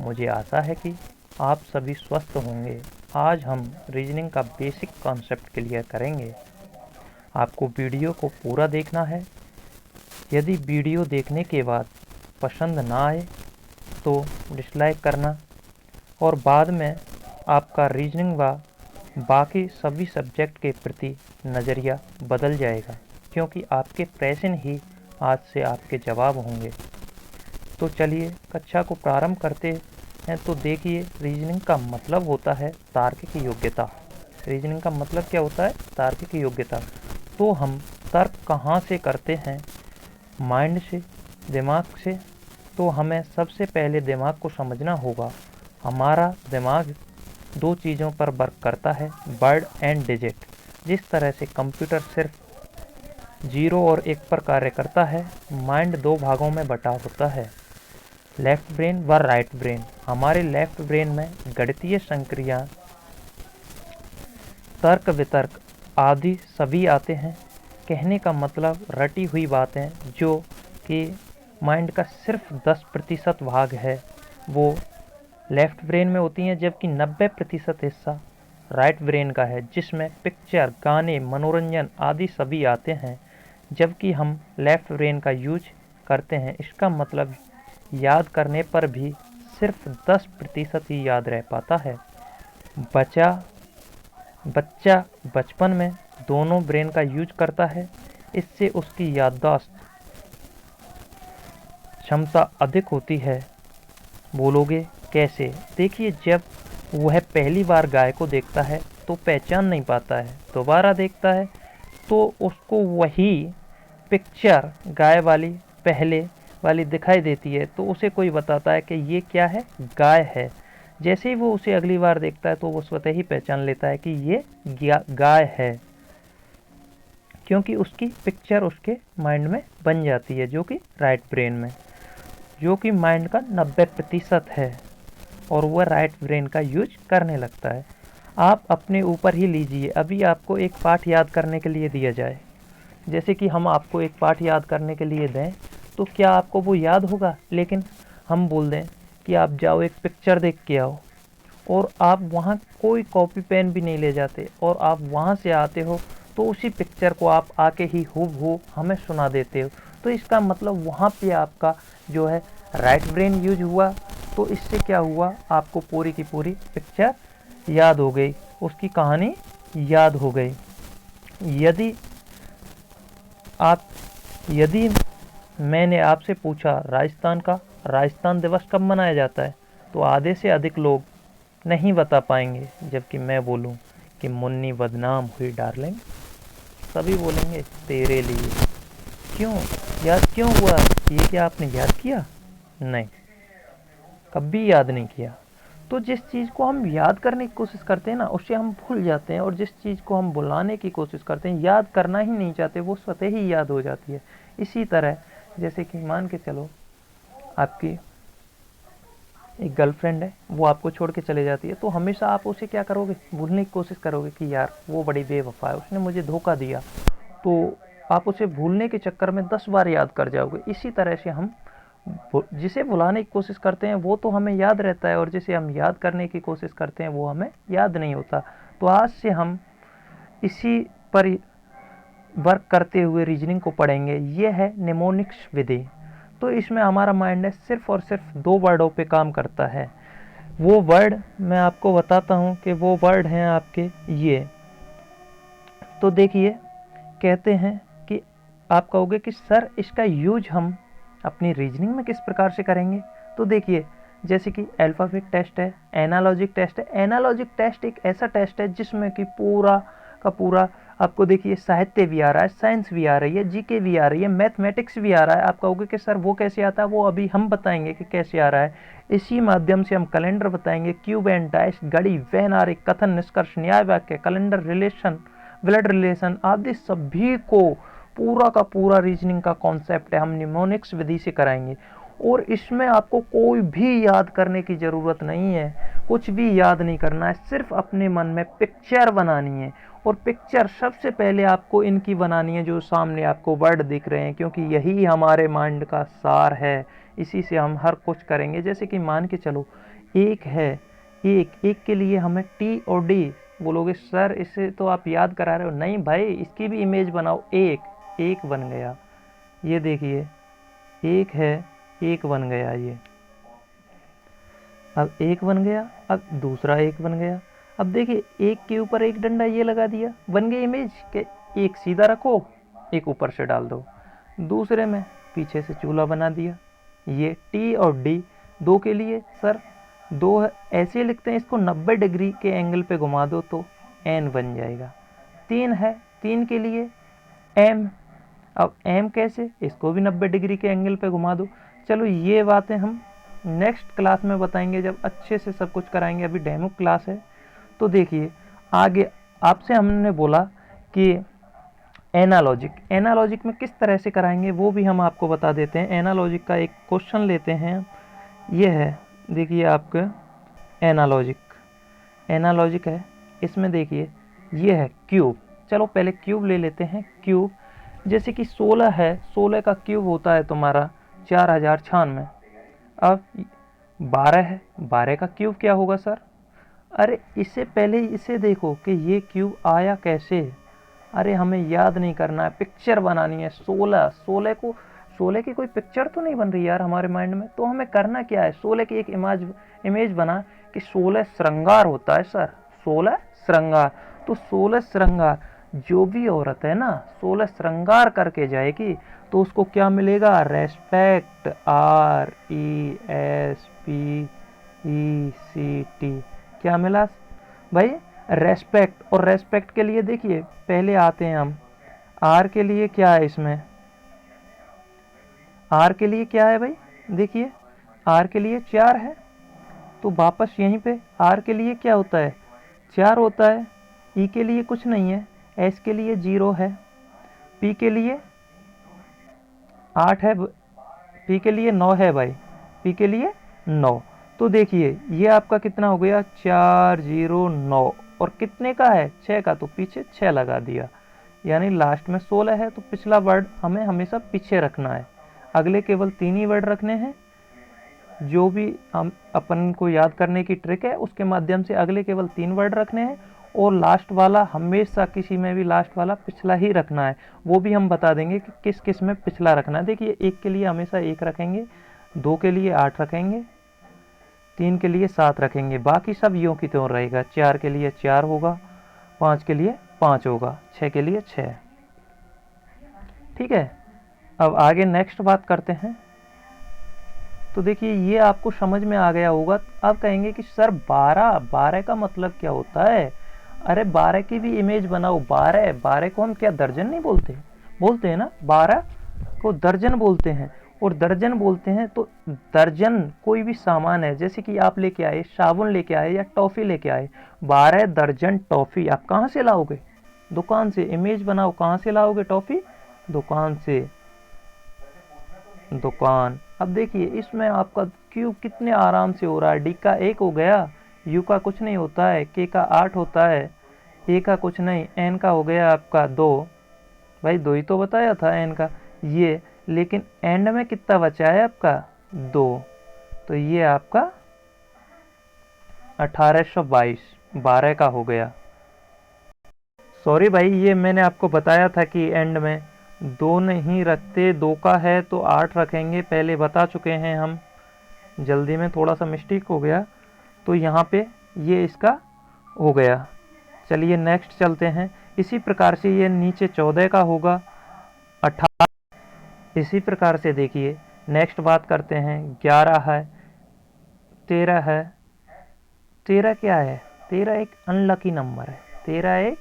मुझे आशा है कि आप सभी स्वस्थ होंगे। आज हम रीजनिंग का बेसिक कॉन्सेप्ट क्लियर करेंगे। आपको वीडियो को पूरा देखना है। यदि वीडियो देखने के बाद पसंद ना आए तो डिसलाइक करना और बाद में आपका रीजनिंग व बाकी सभी सब्जेक्ट के प्रति नज़रिया बदल जाएगा, क्योंकि आपके प्रश्न ही आज से आपके जवाब होंगे। तो चलिए कक्षा को प्रारंभ करते हैं। तो देखिए, रीजनिंग का मतलब होता है तार्किक योग्यता। रीजनिंग का मतलब क्या होता है? तार्किक योग्यता। तो हम तर्क कहाँ से करते हैं? माइंड से, दिमाग से। तो हमें सबसे पहले दिमाग को समझना होगा। हमारा दिमाग दो चीज़ों पर वर्क करता है, वर्ड एंड डिजिट। जिस तरह से कंप्यूटर सिर्फ 0 और 1 पर कार्य करता है, माइंड दो भागों में बटा होता है, लेफ्ट ब्रेन व राइट ब्रेन। हमारे लेफ्ट ब्रेन में गणितीय संक्रिया, तर्क वितर्क आदि सभी आते हैं। कहने का मतलब रटी हुई बातें जो कि माइंड का सिर्फ 10% भाग है, वो लेफ्ट ब्रेन में होती हैं, जबकि 90% हिस्सा राइट ब्रेन का है, जिसमें पिक्चर, गाने, मनोरंजन आदि सभी आते हैं। जबकि हम लेफ्ट ब्रेन का यूज करते हैं। इसका मतलब याद करने पर भी सिर्फ 10% ही याद रह पाता है। बच्चा बच्चा बचपन में दोनों ब्रेन का यूज करता है। इससे उसकी याददाश्त क्षमता अधिक होती है। बोलोगे कैसे? देखिए, जब वह पहली बार गाय को देखता है तो पहचान नहीं पाता है। दोबारा देखता है तो उसको वही पिक्चर गाय वाली, पहले वाली दिखाई देती है, तो उसे कोई बताता है कि ये क्या है? गाय है। जैसे ही वो उसे अगली बार देखता है तो वो स्वतः ही पहचान लेता है कि ये गाय है, क्योंकि उसकी पिक्चर उसके माइंड में बन जाती है, जो कि राइट ब्रेन में, जो कि माइंड का 90% है, और वह राइट ब्रेन का यूज करने लगता है। आप अपने ऊपर ही लीजिए। अभी आपको एक पाठ याद करने के लिए दिया जाए, जैसे कि हम आपको एक पाठ याद करने के लिए दें, तो क्या आपको वो याद होगा? लेकिन हम बोल दें कि आप जाओ एक पिक्चर देख के आओ, और आप वहाँ कोई कॉपी पेन भी नहीं ले जाते, और आप वहाँ से आते हो तो उसी पिक्चर को आप आके ही हूबहू हमें सुना देते हो। तो इसका मतलब वहाँ पे आपका जो है राइट ब्रेन यूज हुआ। तो इससे क्या हुआ? आपको पूरी की पूरी पिक्चर याद हो गई, उसकी कहानी याद हो गई। यदि आप यदि मैंने आपसे पूछा राजस्थान दिवस कब मनाया जाता है, तो आधे से अधिक लोग नहीं बता पाएंगे। जबकि मैं बोलूं कि मुन्नी बदनाम हुई डार्लिंग, सभी बोलेंगे तेरे लिए। क्यों? याद क्यों हुआ? ये क्या आपने याद किया? नहीं, कभी याद नहीं किया। तो जिस चीज़ को हम याद करने की कोशिश करते हैं ना, उससे हम भूल जाते हैं, और जिस चीज़ को हम भुलाने की कोशिश करते हैं, याद करना ही नहीं चाहते, वो स्वतः ही याद हो जाती है। इसी तरह जैसे कि मान के चलो, आपकी एक गर्लफ्रेंड है, वो आपको छोड़ के चले जाती है, तो हमेशा आप उसे क्या करोगे? भूलने की कोशिश करोगे कि यार वो बड़ी बेवफा है, उसने मुझे धोखा दिया। तो आप उसे भूलने के चक्कर में 10 बार याद कर जाओगे। इसी तरह से हम जिसे भुलाने की कोशिश करते हैं वो तो हमें याद रहता है, और जिसे हम याद करने की कोशिश करते हैं वो हमें याद नहीं होता। तो आज से हम इसी पर वर्क करते हुए रीजनिंग को पढ़ेंगे। ये है निमोनिक्स विधि। तो इसमें हमारा माइंड है सिर्फ और सिर्फ दो वर्डों पे काम करता है। वो वर्ड मैं आपको बताता हूँ कि वो वर्ड हैं आपके ये। तो देखिए, कहते हैं कि आप कहोगे कि सर इसका यूज हम अपनी रीजनिंग में किस प्रकार से करेंगे? तो देखिए, जैसे कि अल्फ़ाबेट टेस्ट है, एनालॉजिक टेस्ट है। एनालॉजिक टेस्ट एक ऐसा टेस्ट है जिसमें कि पूरा का पूरा आपको देखिए साहित्य भी आ रहा है, साइंस भी आ रही है, जीके भी आ रही है, मैथमेटिक्स भी आ रहा है। आप कहोगे कि सर वो कैसे आता है? वो अभी हम बताएंगे कि कैसे आ रहा है। इसी माध्यम से हम कैलेंडर बताएंगे, क्यूब एंड डाइस, घड़ी, वहनारे, कथन, निष्कर्ष, न्याय वाक्य, कैलेंडर, रिलेशन, ब्लड रिलेशन आदि सभी को पूरा का पूरा रीजनिंग का कॉन्सेप्ट है, हम निमोनिक्स विधि से कराएंगे। और इसमें आपको कोई भी याद करने की ज़रूरत नहीं है, कुछ भी याद नहीं करना है, सिर्फ अपने मन में पिक्चर बनानी है। और पिक्चर सबसे पहले आपको इनकी बनानी है जो सामने आपको वर्ड दिख रहे हैं, क्योंकि यही हमारे माइंड का सार है, इसी से हम हर कुछ करेंगे। जैसे कि मान के चलो एक है, एक के लिए हमें टी और डी। बोलोगे सर इसे तो आप याद करा रहे हो। नहीं भाई, इसकी भी इमेज बनाओ। एक बन गया, ये देखिए एक है, एक बन गया। ये अब एक बन गया, अब दूसरा एक बन गया। अब देखिए एक के ऊपर एक डंडा ये लगा दिया, बन गई इमेज के एक सीधा रखो, एक ऊपर से डाल दो। दूसरे में पीछे से चूल्हा बना दिया। ये टी और डी दो के लिए सर दो है, ऐसे लिखते हैं इसको 90 डिग्री के एंगल पे घुमा दो तो एन बन जाएगा। तीन है, तीन के लिए एम। अब एम कैसे, इसको भी 90 डिग्री के एंगल पे घुमा दो। चलो ये बातें हम नेक्स्ट क्लास में बताएंगे जब अच्छे से सब कुछ कराएंगे, अभी डेमो क्लास है। तो देखिए आगे आपसे हमने बोला कि एनालॉजिक में किस तरह से कराएंगे वो भी हम आपको बता देते हैं। एनालॉजिक का एक क्वेश्चन लेते हैं, ये है देखिए आपका एनालॉजिक है। इसमें देखिए ये है क्यूब। चलो पहले क्यूब ले लेते हैं। क्यूब जैसे कि 16 है, 16 का क्यूब होता है तुम्हारा 4096। अब 12 है, 12 का क्यूब क्या होगा सर? अरे इससे पहले इसे देखो कि ये क्यूब आया कैसे। अरे हमें याद नहीं करना है, पिक्चर बनानी है। 16 की कोई पिक्चर तो नहीं बन रही यार हमारे माइंड में। तो हमें करना क्या है, 16 की एक इमेज बना कि 16 श्रृंगार होता है सर, 16 श्रृंगार। तो 16 श्रृंगार, जो भी औरत है ना 16 श्रृंगार करके जाएगी तो उसको क्या मिलेगा? Respect, RESPECT। क्या मिला भाई? रेस्पेक्ट। और रेस्पेक्ट के लिए देखिए पहले आते हैं हम, आर के लिए क्या है इसमें, आर के लिए क्या है भाई? देखिए आर के लिए 4 है, तो वापस यहीं पे आर के लिए क्या होता है? 4 होता है। ई के लिए कुछ नहीं है, एस के लिए 0 है, पी के लिए 8 है, पी के लिए 9 है भाई, पी के लिए 9। तो देखिए ये आपका कितना हो गया? 409। और कितने का है? 6 का, तो पीछे 6 लगा दिया। यानी लास्ट में 16 है तो पिछला वर्ड हमें हमेशा पीछे रखना है। अगले केवल 3 ही वर्ड रखने हैं। जो भी हम अपन को याद करने की ट्रिक है उसके माध्यम से अगले केवल 3 वर्ड रखने हैं। और लास्ट वाला हमेशा किसी में भी लास्ट वाला पिछला ही रखना है। वो भी हम बता देंगे कि किस किस में पिछला रखना है। देखिए एक के लिए हमेशा 1 रखेंगे, 2 के लिए 8 रखेंगे, 3 के लिए 7 रखेंगे, बाकी सब यूं की त्यों रहेगा। 4 के लिए 4 होगा, 5 के लिए 5 होगा, 6 के लिए 6। ठीक है, अब आगे नेक्स्ट बात करते हैं। तो देखिए ये आपको समझ में आ गया होगा। अब कहेंगे कि सर 12 का मतलब क्या होता है? अरे 12 की भी इमेज बनाओ। 12 को हम क्या दर्जन नहीं बोलते? बोलते हैं ना, 12 को दर्जन बोलते हैं। और दर्जन बोलते हैं तो दर्जन कोई भी सामान है, जैसे कि आप लेके आए साबुन लेके आए या टॉफी लेके आए, 12 दर्जन टॉफी आप कहाँ से लाओगे? दुकान से। इमेज बनाओ, कहाँ से लाओगे टॉफी? दुकान से, दुकान। अब देखिए इसमें आपका क्यूब कितने आराम से हो रहा है। डी का 1 हो गया, यू का कुछ नहीं होता है, के का 8 होता है, ए का कुछ नहीं, एन का हो गया आपका 2। भाई 2 ही तो बताया था एन का ये, लेकिन एंड में कितना बचा है आपका? 2। तो ये आपका 1822 12 का हो गया। सॉरी भाई, ये मैंने आपको बताया था कि एंड में 2 नहीं रखते, 2 का है तो 8 रखेंगे, पहले बता चुके हैं हम। जल्दी में थोड़ा सा मिस्टेक हो गया, तो यहाँ पे ये इसका हो गया। चलिए नेक्स्ट चलते हैं। इसी प्रकार से ये नीचे 14 का होगा, 18। इसी प्रकार से देखिए नेक्स्ट बात करते हैं। 11 है, 13 है। 13 क्या है? 13 एक अनलकी नंबर है। 13 एक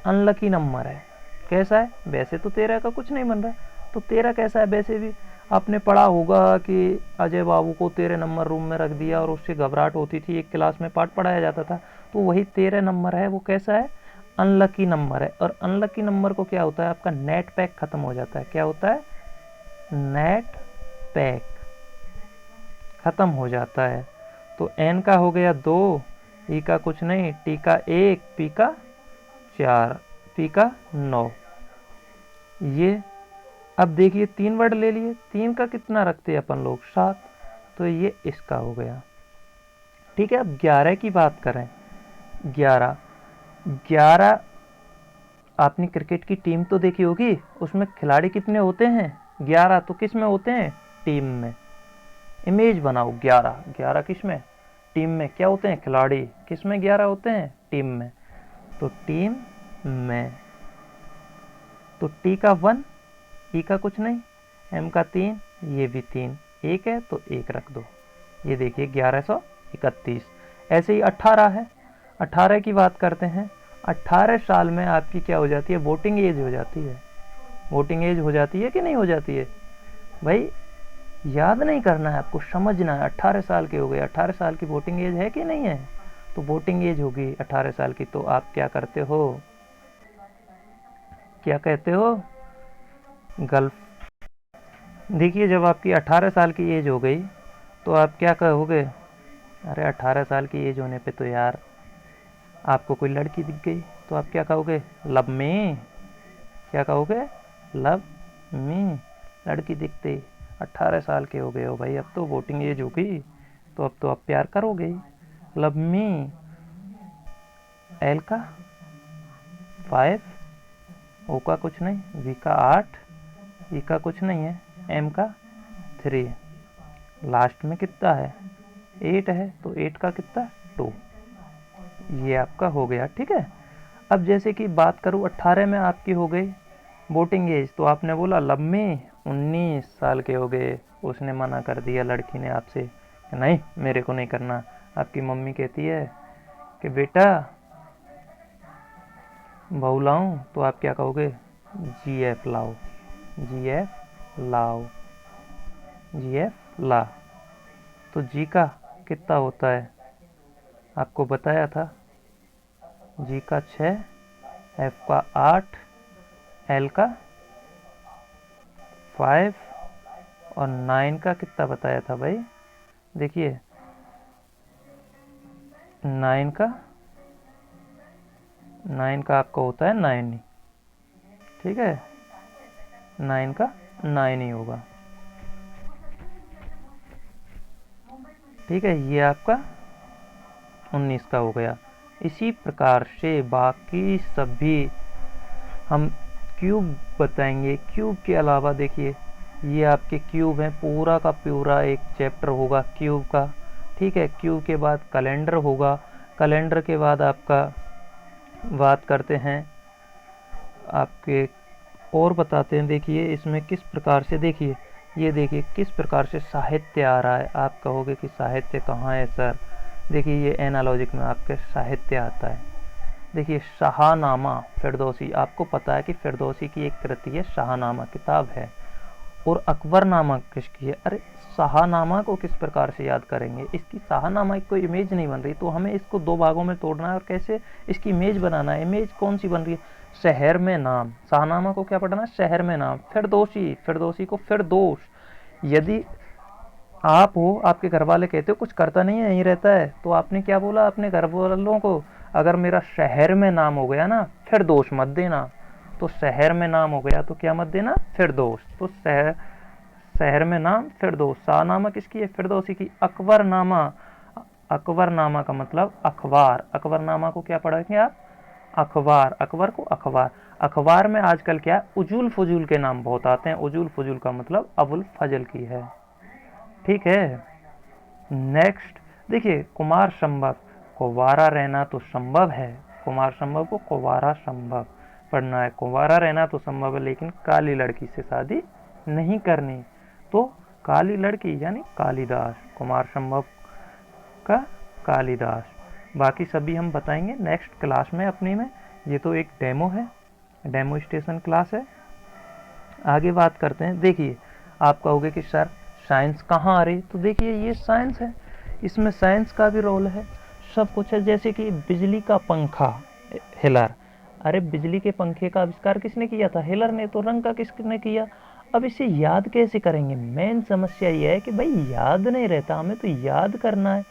अनलकी नंबर है। कैसा है? वैसे तो 13 का कुछ नहीं बन रहा, तो 13 कैसा है? वैसे भी आपने पढ़ा होगा कि अजय बाबू को 13 नंबर रूम में रख दिया और उससे घबराहट होती थी, एक क्लास में पाठ पढ़ाया जाता था। तो वही 13 नंबर है, वो कैसा है? अनलकी नंबर है। और अनलकी नंबर को क्या होता है? आपका नेट पैक खत्म हो जाता है। क्या होता है? नेट पैक खत्म हो जाता है। तो एन का हो गया 2, ई का कुछ नहीं, टी का 1, पी का 4, पी का 9। ये अब देखिए 3 वर्ड ले लिए, 3 का कितना रखते हैं अपन लोग 7, तो ये इसका हो गया। ठीक है, अब 11 की बात करें। 11 11 आपने क्रिकेट की टीम तो देखी होगी, उसमें खिलाड़ी कितने होते हैं 11, तो किस में होते हैं टीम में। इमेज बनाओ 11, 11 किस में टीम में, क्या होते हैं खिलाड़ी, किस में 11 होते हैं टीम में, तो टीम में। तो टी का 1, ई का कुछ नहीं, एम का 3, ये भी 3, एक है तो एक रख दो। ये देखिए 1131। ऐसे ही 18 है, 18 की बात करते हैं। 18 साल में आपकी क्या हो जाती है, वोटिंग एज हो जाती है। वोटिंग एज हो जाती है कि नहीं हो जाती है भाई, याद नहीं करना है आपको, समझना है। 18 साल के हो गए, 18 साल की वोटिंग एज है कि नहीं है, तो वोटिंग एज होगी 18 साल की, तो आप क्या करते हो, क्या कहते हो, गर्ल्फ। देखिए जब आपकी 18 साल की एज हो गई तो आप क्या कहोगे, अरे 18 साल की एज होने पे तो यार आपको कोई लड़की दिख गई, तो आप क्या कहोगे, लव मी, क्या कहोगे, लव मी। लड़की दिखते 18 साल के हो गए हो भाई, अब तो वोटिंग एज हो गई, तो अब तो आप प्यार करोगे, लव मी। एल का 5, ओ का कुछ नहीं, वी का 8, ई का कुछ नहीं है, एम का 3, लास्ट में कितना है 8 है, तो 8 का कितना 2, ये आपका हो गया। ठीक है, अब जैसे कि बात करूँ 18 में आपकी हो गई वोटिंग एज, तो आपने बोला लब में 19 साल के हो गए, उसने मना कर दिया लड़की ने आपसे कि नहीं मेरे को नहीं करना। आपकी मम्मी कहती है कि बेटा बहू लाऊं, तो आप क्या कहोगे, GF लाओ, GF लाओ, GF ला। तो जी का कितना होता है, आपको बताया था, जी का 6, एफ का 8, एल का 5 और 9 का कितना बताया था भाई, देखिए 9 का, 9 का आपका होता है 9 ही, ठीक है, 9 का 9 ही होगा। ठीक है, ये आपका 19 का हो गया। इसी प्रकार से बाकी सभी हम क्यूब बताएंगे। क्यूब के अलावा देखिए ये आपके क्यूब हैं, पूरा का पूरा एक चैप्टर होगा क्यूब का। ठीक है, क्यूब के बाद कैलेंडर होगा, कैलेंडर के बाद आपका बात करते हैं आपके और बताते हैं। देखिए इसमें किस प्रकार से, देखिए ये देखिए किस प्रकार से साहित्य आ रहा है। आप कहोगे कि साहित्य कहाँ है सर, देखिए ये एनालॉजिक में आपके साहित्य आता है। देखिए शाहनामा फिरदौसी, आपको पता है कि फिरदौसी की एक कृति है शाहनामा किताब है, और अकबरनामा किसकी है। अरे शाहनामा को किस प्रकार से याद करेंगे, इसकी शाहनामा की कोई इमेज नहीं बन रही, तो हमें इसको 2 भागों में तोड़ना है और कैसे इसकी इमेज बनाना है। इमेज कौन सी बन रही है, शहर में नाम, शाहनामा को क्या पढ़ना, शहर में नाम। फिरदौसी, फिरदौसी को फिरदौस। यदि आप हो, आपके घर वाले कहते हो कुछ करता नहीं है यहीं रहता है, तो आपने क्या बोला अपने घर वालों को, अगर मेरा शहर में नाम हो गया ना फिरदौस मत देना। तो शहर में नाम हो गया तो क्या मत देना, फिरदौस। तो शहर में नाम फिरदौस। शाहनामा किसकी है, फिरदौसी की। अकबरनामा, अकबरनामा का मतलब अखबार। अकबरनामा को क्या पढ़ेंगे आप, अखबार। अकबर को अखबार। अखबार में आजकल क्या उजूल फजूल के नाम बहुत आते हैं, उजूल फजूल का मतलब अबुल फजल की है। ठीक है, नेक्स्ट देखिए कुमार संभव, कुंवारा रहना तो संभव है, कुमार संभव को कुंवारा संभव पढ़ना है। कुंवारा रहना तो संभव है लेकिन काली लड़की से शादी नहीं करनी, तो काली लड़की यानी कालिदास, कुमार संभव का कालिदास। बाकी सभी हम बताएंगे नेक्स्ट क्लास में अपनी में। ये तो एक डेमो है, डेमोस्ट्रेशन क्लास है। आगे बात करते हैं। देखिए आप कहोगे कि सर साइंस कहाँ आ रही, तो देखिए ये साइंस है, इसमें साइंस का भी रोल है, सब कुछ है। जैसे कि बिजली का पंखा, हिलर। अरे बिजली के पंखे का आविष्कार किसने किया था, हिलर ने। तो रंग का किसने किया। अब इसे याद कैसे करेंगे, मेन समस्या ये है कि भाई याद नहीं रहता, हमें तो याद करना है,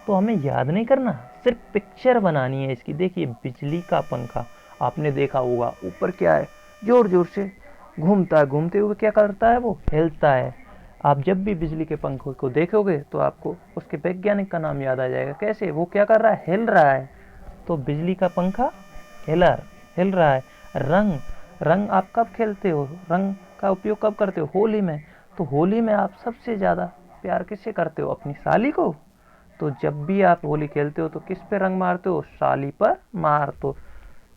तो हमें याद नहीं करना, सिर्फ पिक्चर बनानी है इसकी। देखिए बिजली का पंखा आपने देखा होगा, ऊपर क्या है, जोर जोर से घूमता है, घूमते हुए क्या करता है, वो हिलता है। आप जब भी बिजली के पंखों को देखोगे तो आपको उसके वैज्ञानिक का नाम याद आ जाएगा। कैसे? वो क्या कर रहा है, हिल रहा है। तो बिजली का पंखा हिल रहा है। रंग रंग आप कब खेलते हो, रंग का उपयोग कब करते हो, होली में। तो होली में आप सबसे ज़्यादा प्यार किससे करते हो, अपनी साली को। तो जब भी आप होली खेलते हो तो किस पे रंग मारते हो, साली पर मार। तो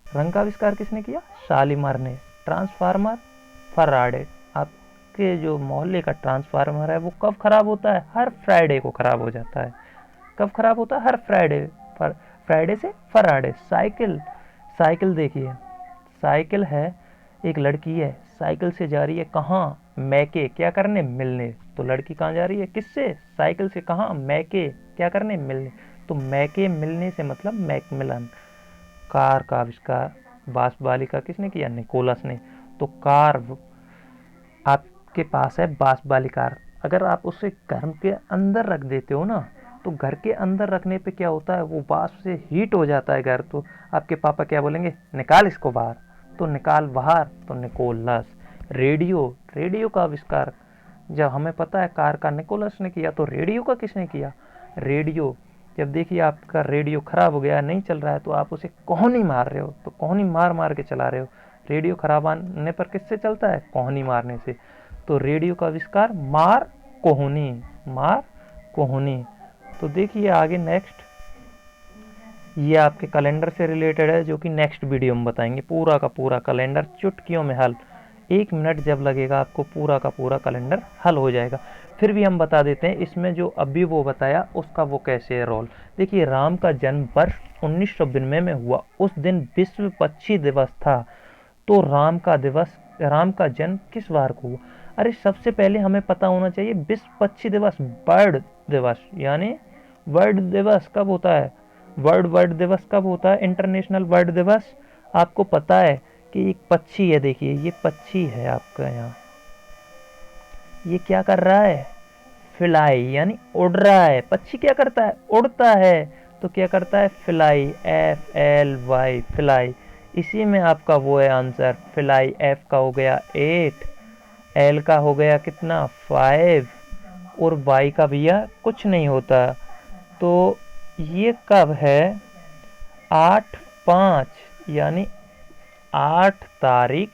रंग का आविष्कार किसने किया, शालीमार ने। Transformer, Faraday. आपके जो मोहल्ले का ट्रांसफार्मर है वो कब खराब होता है, हर फ्राइडे को खराब हो जाता है। कब खराब होता है, हर फ्राइडे। फ्राइडे से फराडे। साइकिल साइकिल देखिए, साइकिल है, एक लड़की है, साइकिल से जा रही है कहाँ, मैके, क्या करने, मिलने। तो लड़की कहाँ जा रही है, किससे, साइकिल से, कहाँ, मैके, क्या करने, मिलने। तो मैके मिलने से मतलब मैकमिलन। कार का आविष्कार बांस वाली का किसने किया, निकोलस ने। तो कार आपके पास है बांस वाली कार, अगर आप उसे घर के अंदर रख देते हो ना, तो घर के अंदर रखने पे क्या होता है, वो बांस से हीट हो जाता है घर। तो आपके पापा क्या बोलेंगे, निकाल इसको बाहर। तो निकाल बाहर, तो निकोलस। रेडियो रेडियो का आविष्कार जब हमें पता है कार का निकोलस ने किया, तो रेडियो का किसने किया, रेडियो। जब देखिए आपका रेडियो खराब हो गया, नहीं चल रहा है, तो आप उसे कोहनी मार रहे हो, तो कोहनी मार मार के चला रहे हो। रेडियो खराब आने पर किससे चलता है, कोहनी मारने से। तो रेडियो का आविष्कार मार कोहनी, मार कोहनी। तो देखिए आगे नेक्स्ट, ये आपके कैलेंडर से रिलेटेड है, जो कि नेक्स्ट वीडियो में बताएंगे। पूरा का पूरा कैलेंडर चुटकियों में हल, 1 मिनट जब लगेगा आपको, पूरा का पूरा कैलेंडर हल हो जाएगा। फिर भी हम बता देते हैं इसमें जो अभी वो बताया उसका वो कैसे है रोल। देखिए, राम का जन्म वर्ष 1992 में हुआ। उस दिन विश्व पक्षी दिवस था। तो राम का जन्म किस वार को हुआ। अरे सबसे पहले हमें पता होना चाहिए विश्व पक्षी दिवस, बर्ड दिवस, यानी वर्ड दिवस कब होता है, वर्ड दिवस कब होता है, इंटरनेशनल वर्ड दिवस। आपको पता है कि एक पक्षी है, देखिए ये पक्षी है आपका यहाँ, ये क्या कर रहा है, फ्लाई, यानी उड़ रहा है। पक्षी क्या करता है, उड़ता है। तो क्या करता है, फ्लाई, FLY, फ्लाई। इसी में आपका वो है आंसर, फ्लाई। F का हो गया 8, L का हो गया कितना, 5, और Y का भैया कुछ नहीं होता। तो ये कब है, 8/5, यानी 8 तारीख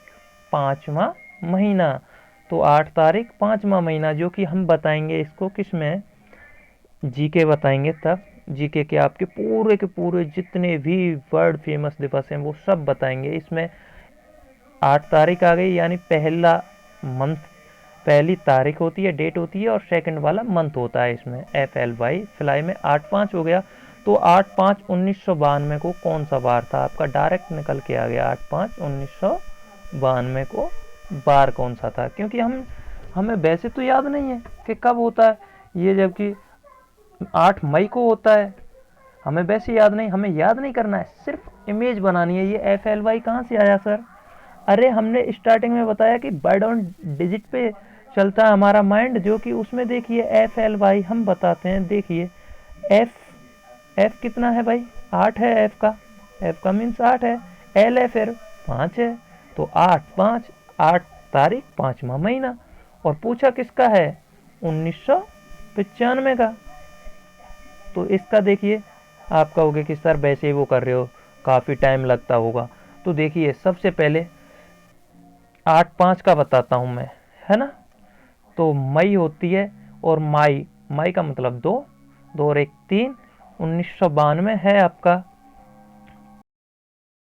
5वां महीना। तो 8 तारीख 5वां महीना, जो कि हम बताएंगे इसको किस में, जीके बताएंगे तब। जीके के आपके पूरे जितने भी वर्ल्ड फेमस दिवस हैं वो सब बताएंगे इसमें। 8 तारीख आ गई, यानी पहला मंथ, पहली तारीख होती है, डेट होती है, और सेकंड वाला मंथ होता है इसमें, FLY, फ्लाई में 8/5 हो गया। तो 8/5/1992 को कौन सा बार था आपका, डायरेक्ट निकल के आ गया 8/5/1992 को बार कौन सा था। क्योंकि हमें वैसे तो याद नहीं है कि कब होता है ये, जबकि 8 मई को होता है। हमें वैसे याद नहीं, हमें याद नहीं करना है, सिर्फ इमेज बनानी है। ये FLY कहाँ से आया सर, अरे हमने स्टार्टिंग में बताया कि वर्ड ऑन डिजिट पे चलता है हमारा माइंड, जो कि उसमें देखिए FLY हम बताते हैं। देखिए एफ कितना है भाई, 8 है एफ का मीन्स 8 है, एल है फिर 5 है। तो 8/5, 8 तारीख 5वां महीना। और पूछा किसका है, 1995 का। तो इसका देखिए आप कहोगे कि सर वैसे ही वो कर रहे हो, काफ़ी टाइम लगता होगा। तो देखिए सबसे पहले 8/5 का बताता हूँ मैं, है ना। तो मई होती है, और माई का मतलब 2, 2 और 1 3, 1992 है आपका